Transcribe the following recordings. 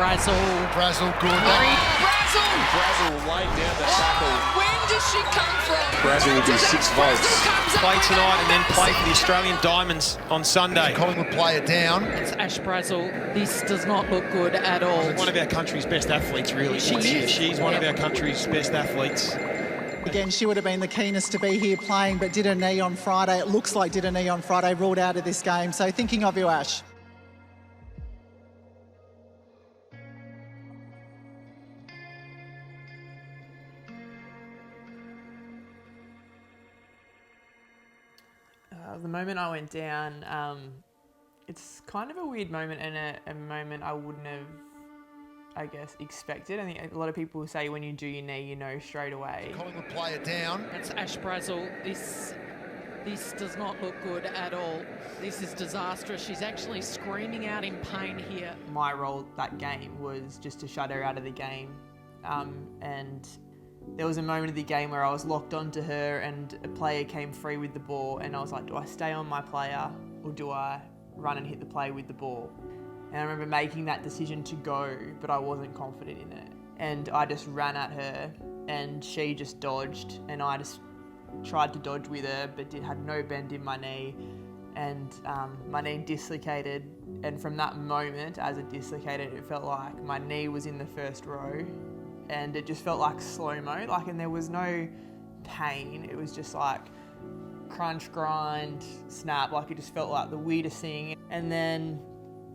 Brazill. Brazill, good. Brazill laid down the tackle. When does she come from? Brazill will do 6 votes. Play tonight and then play for the Australian Diamonds on Sunday. Collingwood player down. It's Ashleigh Brazill. This does not look good at all. One of our country's best athletes, really. She is. She's one of our country's best athletes. Again, she would have been the keenest to be here playing, but did a knee on Friday. It looks like did a knee on Friday, ruled out of this game. So thinking of you, Ash. The moment I went down, it's kind of a weird moment and a moment I wouldn't have, I guess, expected. I think a lot of people say when you do your knee, you know straight away. Collingwood player down. It's Ashleigh Brazill. This does not look good at all. This is disastrous. She's actually screaming out in pain here. My role that game was just to shut her out of the game. And there was a moment of the game where I was locked onto her and a player came free with the ball and I was like, do I stay on my player or do I run and hit the play with the ball? And I remember making that decision to go, but I wasn't confident in it. And I just ran at her and she just dodged and I just tried to dodge with her, but had no bend in my knee and my knee dislocated. And from that moment, as it dislocated, it felt like my knee was in the first row and it just felt like slow-mo, and there was no pain. It was just like crunch, grind, snap, it just felt like the weirdest thing. And then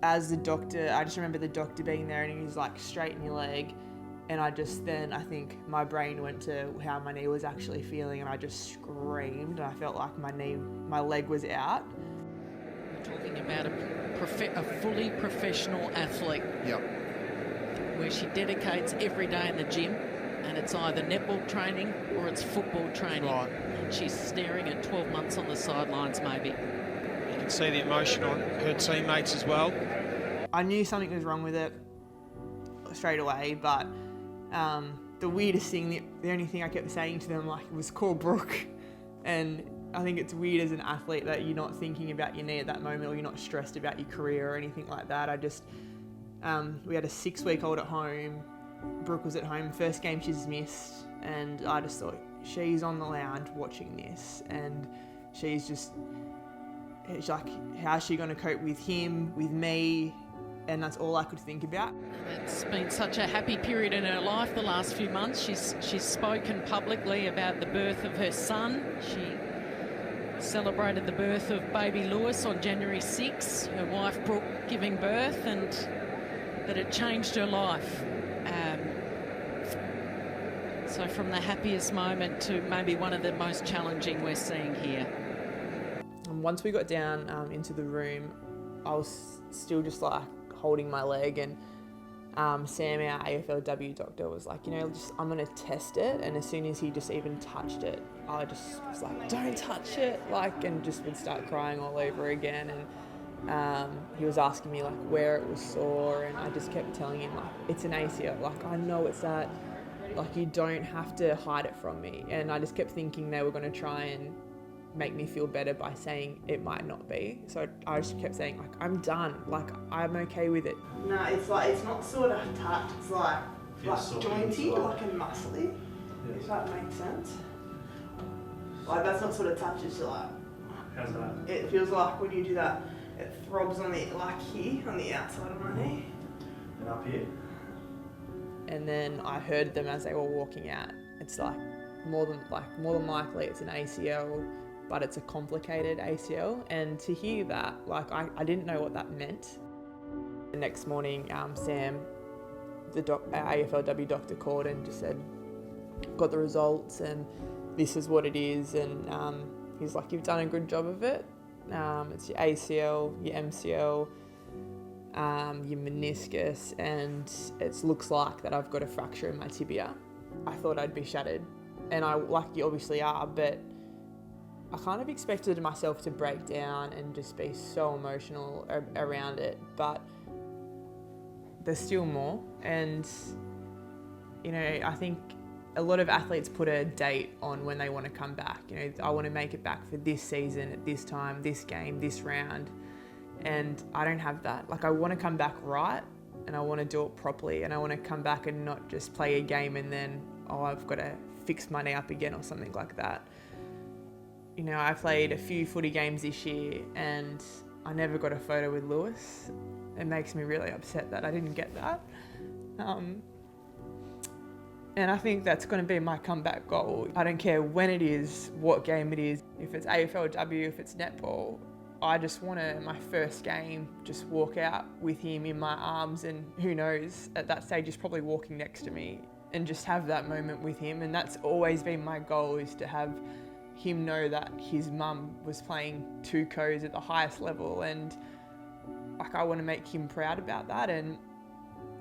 as the doctor, I just remember the doctor being there and he was like, straighten your leg. And I think my brain went to how my knee was actually feeling and I just screamed and I felt like my leg was out. We're talking about a fully professional athlete. Yep. Where she dedicates every day in the gym and it's either netball training or it's football training. Right. And she's staring at 12 months on the sidelines maybe. You can see the emotion on her teammates as well. I knew something was wrong with it straight away, but the weirdest thing, the only thing I kept saying to them was call Brooke. And I think it's weird as an athlete that you're not thinking about your knee at that moment or you're not stressed about your career or anything like that. We had a 6-week-old at home. Brooke was at home, first game she's missed, and I just thought, she's on the lounge watching this, and it's like, how's she going to cope with him, with me, and that's all I could think about. It's been such a happy period in her life the last few months. She's spoken publicly about the birth of her son. She celebrated the birth of baby Lewis on January 6, her wife Brooke giving birth, and that it changed her life. So from the happiest moment to maybe one of the most challenging we're seeing here. Once we got down into the room, I was still just holding my leg and Sam, our AFLW doctor, was like, I'm going to test it. And as soon as he just even touched it, I just was like, don't touch it, and just would start crying all over again. And he was asking me where it was sore, and I just kept telling him it's an ACL, I know it's that, you don't have to hide it from me. And I just kept thinking they were going to try and make me feel better by saying it might not be. So I just kept saying I'm done, I'm okay with it. No, it's not sort of tucked, it's jointy, and muscly, if that makes sense. That's not sort of touch, it's how's that? It feels like when you do that, it throbs on the, here, on the outside of my knee. And up here? And then I heard them as they were walking out. It's more than likely it's an ACL, but it's a complicated ACL. And to hear that, I didn't know what that meant. The next morning, Sam, the AFLW doctor, called and just said, got the results and this is what it is. And he's like, you've done a good job of it. It's your ACL, your MCL, your meniscus, and it looks like that I've got a fracture in my tibia. I thought I'd be shattered, and you obviously are, but I kind of expected myself to break down and just be so emotional around it, but there's still more. And I think a lot of athletes put a date on when they want to come back. I want to make it back for this season, at this time, this game, this round. And I don't have that. I want to come back right, and I want to do it properly, and I want to come back and not just play a game and then, I've got to fix my knee up again or something like that. You know, I played a few footy games this year and I never got a photo with Lewis. It makes me really upset that I didn't get that. And I think that's going to be my comeback goal. I don't care when it is, what game it is, if it's AFLW, if it's netball. I just want to, my first game, just walk out with him in my arms, and who knows, at that stage he's probably walking next to me, and just have that moment with him. And that's always been my goal, is to have him know that his mum was playing 2 co's at the highest level, and like I want to make him proud about that. And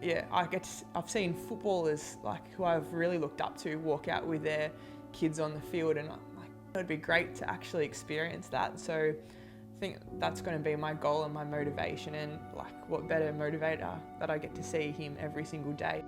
yeah, I've seen footballers like who I've really looked up to walk out with their kids on the field, and like it'd be great to actually experience that. So I think that's going to be my goal and my motivation, and like what better motivator that I get to see him every single day.